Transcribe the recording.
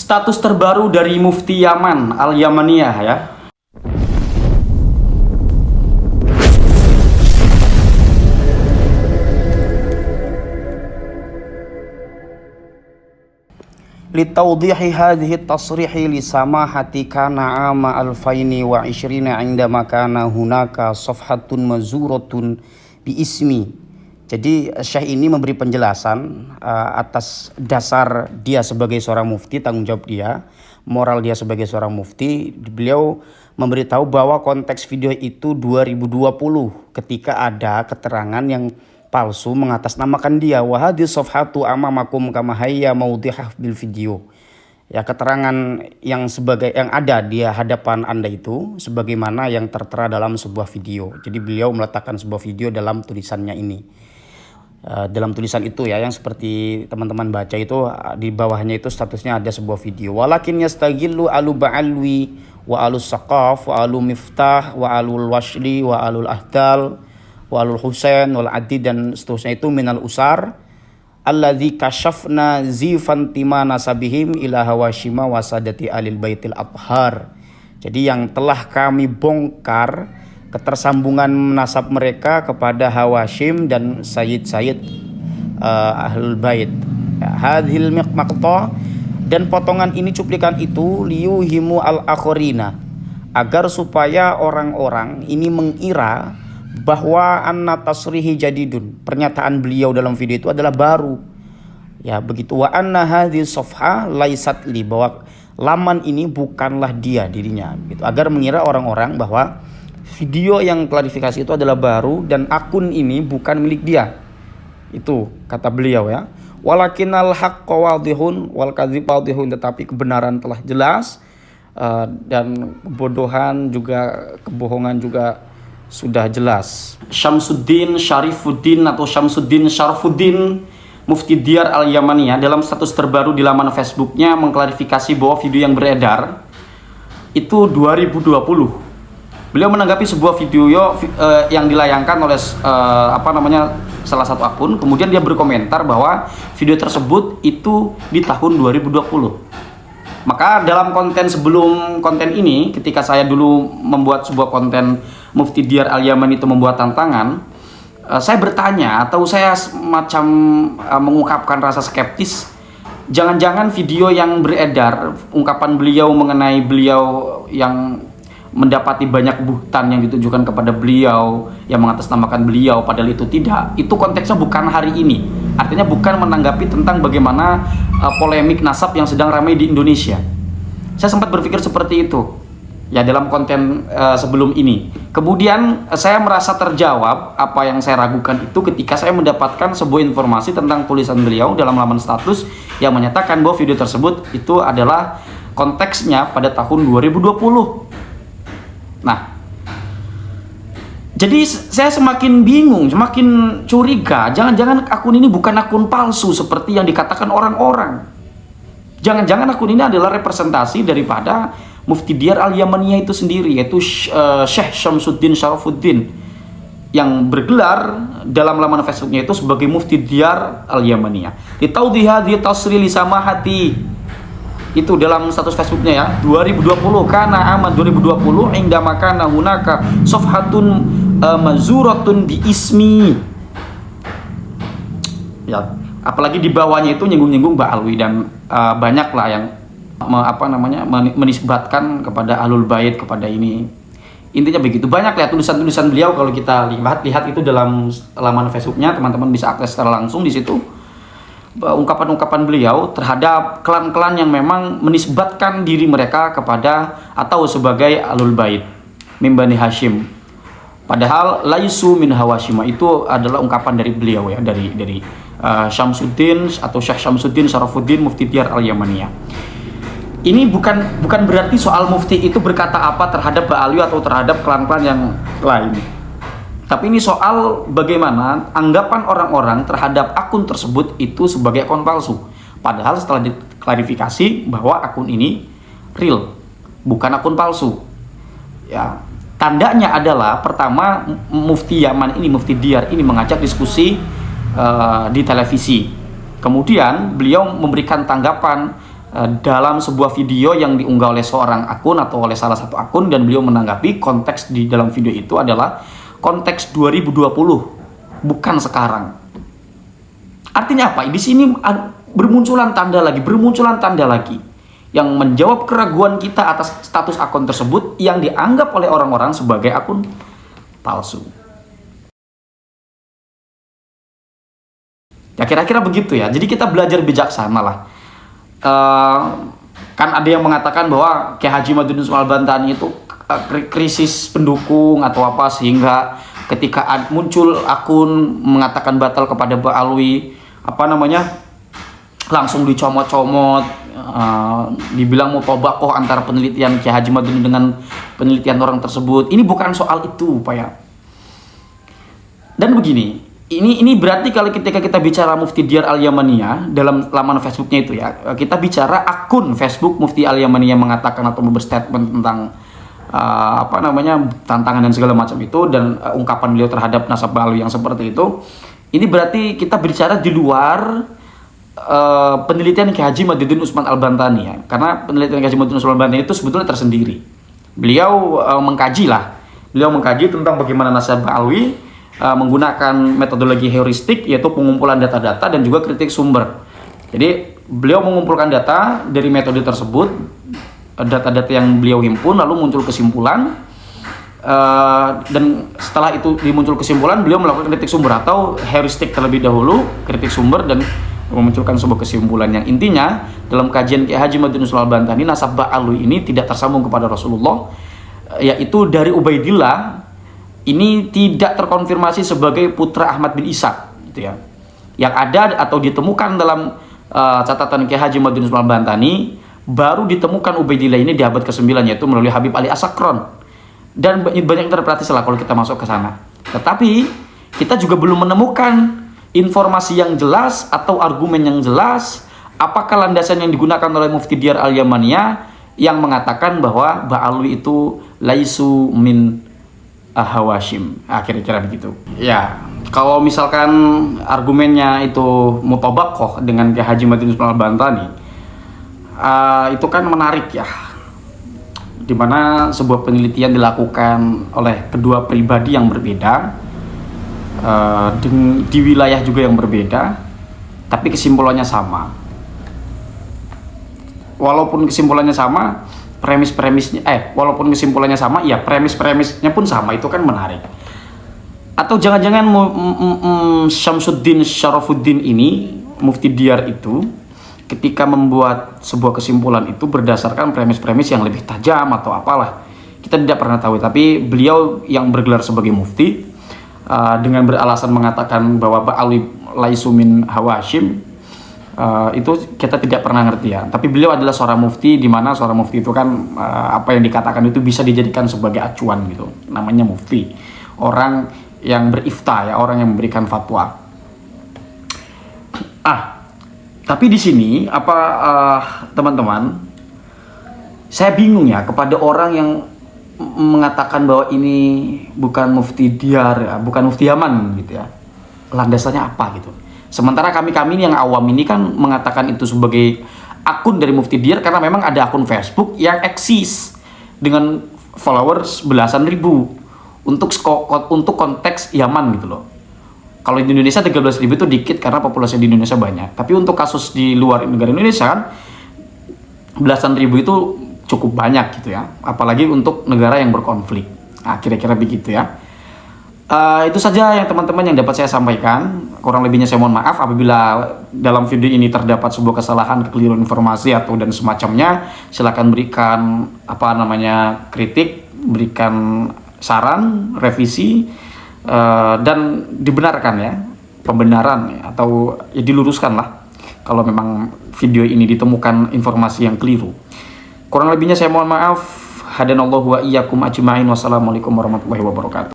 Status terbaru dari Mufti Yaman Al-Yamaniyah ya. Litawdihi hadhihi tasrihi li samahati kana ama alfaini wa ishrina indama kana hunaka safhatun mazuratun bi ismi. Jadi Syekh ini memberi penjelasan atas dasar dia sebagai seorang mufti, tanggung jawab dia, moral dia sebagai seorang mufti. Beliau memberitahu bahwa konteks video itu 2020 ketika ada keterangan yang palsu mengatasnamakan dia. Wa hadhihi safhatu amamakum kama hayya maudhihah bil video. Ya, keterangan yang ada di hadapan Anda itu sebagaimana yang tertera dalam sebuah video. Jadi beliau meletakkan sebuah video dalam tulisannya ini. Dalam tulisan itu ya, yang seperti teman-teman baca itu, di bawahnya itu statusnya ada sebuah video. Walakin yastaghillu alu ba'alwi wa alu saqaf wa alu miftah wa alul washli wa alul ahdal wa alul husain wal adi dan seterusnya itu minal usar alladzi kashafna zifan timana sabihim ila hawashima wa sadati alil baitil athhar. Jadi yang telah kami bongkar ketersambungan nasab mereka kepada Hawashim dan Sayyid-Sayyid Ahlul Bait. Hadhil maqta, dan potongan ini, cuplikan itu, liyuhimu al-akhirina, agar supaya orang-orang ini mengira bahwa anna tasrihi jadidun, pernyataan beliau dalam video itu adalah baru. Ya, begitu. Wa anna hadhihi safha laisat li, bahwa laman ini bukanlah dirinya, gitu. Agar mengira orang-orang bahwa video yang klarifikasi itu adalah baru dan akun ini bukan milik dia. Itu kata beliau ya. Walakinnal haqqu wadihun wal kadzib wadihun, tetapi kebenaran telah jelas dan kebodohan juga, kebohongan juga sudah jelas. Syamsuddin Syarifuddin atau Syamsuddin Syarafuddin Mufti Diyar Al-Yamaniyah dalam status terbaru di laman Facebooknya mengklarifikasi bahwa video yang beredar itu 2020. Beliau menanggapi sebuah video yang dilayangkan oleh salah satu akun. Kemudian dia berkomentar bahwa video tersebut itu di tahun 2020. Maka dalam konten sebelum konten ini, ketika saya dulu membuat sebuah konten Mufti Diyar Al-Yaman itu membuat tantangan, saya bertanya atau saya semacam mengungkapkan rasa skeptis. Jangan-jangan video yang beredar, ungkapan beliau mengenai beliau yang mendapati banyak buhtan yang ditujukan kepada beliau, yang mengatasnamakan beliau, padahal itu tidak. Itu konteksnya bukan hari ini. Artinya bukan menanggapi tentang bagaimana polemik nasab yang sedang ramai di Indonesia. Saya sempat berpikir seperti itu ya dalam konten sebelum ini. Kemudian saya merasa terjawab apa yang saya ragukan itu ketika saya mendapatkan sebuah informasi tentang tulisan beliau dalam laman status yang menyatakan bahwa video tersebut itu adalah konteksnya pada tahun 2020. Nah, jadi saya semakin bingung, semakin curiga. Jangan-jangan akun ini bukan akun palsu seperti yang dikatakan orang-orang. Jangan-jangan akun ini adalah representasi daripada Mufti Diyar Al-Yamaniyah itu sendiri, yaitu Syekh Syamsuddin Syarafuddin, yang bergelar dalam laman Facebooknya itu sebagai Mufti Diyar Al-Yamaniyah. Ditawdihi hadhihi tasrih li samahati, itu dalam status Facebooknya ya, 2020 karena amat 2020 hingga makana hunaka safhatun mazuratun bi ismi. Ya, apalagi di bawahnya itu nyinggung-nyinggung Mbak Alwi dan banyak lah yang menisbatkan kepada Ahlul Bait, kepada ini. Intinya begitu. Banyak lah tulisan-tulisan beliau, kalau kita lihat itu dalam laman Facebooknya, teman-teman bisa akses secara langsung di situ. Ungkapan-ungkapan beliau terhadap klan-klan yang memang menisbatkan diri mereka kepada atau sebagai Ahlul Bait min Bani Hashim, padahal laisu min Hawashim. Itu adalah ungkapan dari beliau ya, dari Syamsuddin atau Syekh Syamsuddin Syarafuddin Mufti Diyar Al-Yamaniyah. Ini bukan berarti soal mufti itu berkata apa terhadap Ba'alwi atau terhadap klan-klan yang lain. Tapi ini soal bagaimana anggapan orang-orang terhadap akun tersebut itu sebagai akun palsu. Padahal setelah diklarifikasi bahwa akun ini real, bukan akun palsu. Ya, tandanya adalah pertama Mufti Yaman ini, Mufti Diyar ini mengajak diskusi di televisi. Kemudian beliau memberikan tanggapan dalam sebuah video yang diunggah oleh seorang akun atau oleh salah satu akun, dan beliau menanggapi konteks di dalam video itu adalah konteks 2020, bukan sekarang. Artinya apa? Di sini bermunculan tanda lagi yang menjawab keraguan kita atas status akun tersebut yang dianggap oleh orang-orang sebagai akun palsu. Ya kira-kira begitu ya. Jadi kita belajar bijaksana lah. Kan ada yang mengatakan bahwa Kiai Haji Madudin Usman Al-Bantani itu krisis pendukung atau apa, sehingga ketika muncul akun mengatakan batal kepada Ba'alwi, langsung dicomot-comot, dibilang mutabakoh antara penelitian Kiai Haji Madudin dengan penelitian orang tersebut. Ini bukan soal itu, Pak ya. Dan begini, ini berarti kalau ketika kita bicara Mufti Diyar Al-Yamaniyah dalam laman Facebooknya itu ya, kita bicara akun Facebook Mufti Al-Yamaniyah mengatakan atau berstatement tentang tantangan dan segala macam itu, dan ungkapan beliau terhadap nasab Ba'alwi yang seperti itu. Ini berarti kita bicara di luar penelitian Kiai Haji Madudin Usman Al-Bantani ya, karena penelitian Kiai Haji Madudin Usman Al-Bantani itu sebetulnya tersendiri. Beliau mengkaji tentang bagaimana nasab Ba'alwi menggunakan metodologi heuristik, yaitu pengumpulan data-data dan juga kritik sumber. Jadi beliau mengumpulkan data dari metode tersebut, data-data yang beliau himpun, lalu muncul kesimpulan, dan setelah itu dimuncul kesimpulan, beliau melakukan kritik sumber atau heuristik terlebih dahulu, kritik sumber, dan memunculkan sebuah kesimpulan yang intinya dalam kajian Kiai Haji Madudin Usman Al-Bantani, nasab Ba'alwi ini tidak tersambung kepada Rasulullah, yaitu dari Ubaidillah ini tidak terkonfirmasi sebagai putra Ahmad bin Ishaq gitu ya. Yang ada atau ditemukan dalam catatan Kiai Haji Madudin Usman Al-Bantani, baru ditemukan Ubaidillah ini di abad ke-9, yaitu melalui Habib Ali As-Sakron. Dan banyak interpretasi lah kalau kita masuk ke sana. Tetapi kita juga belum menemukan informasi yang jelas atau argumen yang jelas apakah landasan yang digunakan oleh Mufti Diyar Al-Yamaniyah yang mengatakan bahwa Ba'alwi itu laisu min Hawashim, kira-kira begitu. Ya, kalau misalkan argumennya itu mutabakoh dengan Kiai Haji Madudin Usman Al-Bantani, itu kan menarik ya, dimana sebuah penelitian dilakukan oleh kedua pribadi yang berbeda, di wilayah juga yang berbeda, tapi kesimpulannya sama. Walaupun kesimpulannya sama, walaupun kesimpulannya sama, ya premisnya pun sama, itu kan menarik. Atau jangan-jangan Syamsuddin Syarafuddin ini, Mufti Diyar itu, ketika membuat sebuah kesimpulan itu berdasarkan premis-premis yang lebih tajam atau apalah, kita tidak pernah tahu. Tapi beliau yang bergelar sebagai mufti, dengan beralasan mengatakan bahwa Ba'alwi laisu min Hawashim, itu kita tidak pernah ngerti ya. Tapi beliau adalah seorang mufti, di mana seorang mufti itu kan apa yang dikatakan itu bisa dijadikan sebagai acuan gitu. Namanya mufti, orang yang berifta ya, orang yang memberikan fatwa. Tapi di sini teman-teman, saya bingung ya kepada orang yang mengatakan bahwa ini bukan Mufti Diyar ya, bukan Mufti Yaman gitu ya. Landasannya apa gitu? Sementara kami ini yang awam ini kan mengatakan itu sebagai akun dari Mufti Diyar karena memang ada akun Facebook yang eksis dengan followers belasan ribu untuk konteks Yaman gitu loh. Kalau di Indonesia 13.000 itu dikit karena populasi di Indonesia banyak. Tapi untuk kasus di luar negara Indonesia kan belasan ribu itu cukup banyak gitu ya. Apalagi untuk negara yang berkonflik. Kira-kira begitu ya. Itu saja yang teman-teman yang dapat saya sampaikan. Kurang lebihnya saya mohon maaf apabila dalam video ini terdapat sebuah kesalahan, kekeliruan informasi atau dan semacamnya. Silakan berikan kritik, berikan saran, revisi, dan dibenarkan ya, pembenaran ya, atau ya diluruskan lah kalau memang video ini ditemukan informasi yang keliru. Kurang lebihnya saya mohon maaf. Hadanallahu wa iyyakum ajma'in. Wassalamualaikum warahmatullahi wabarakatuh.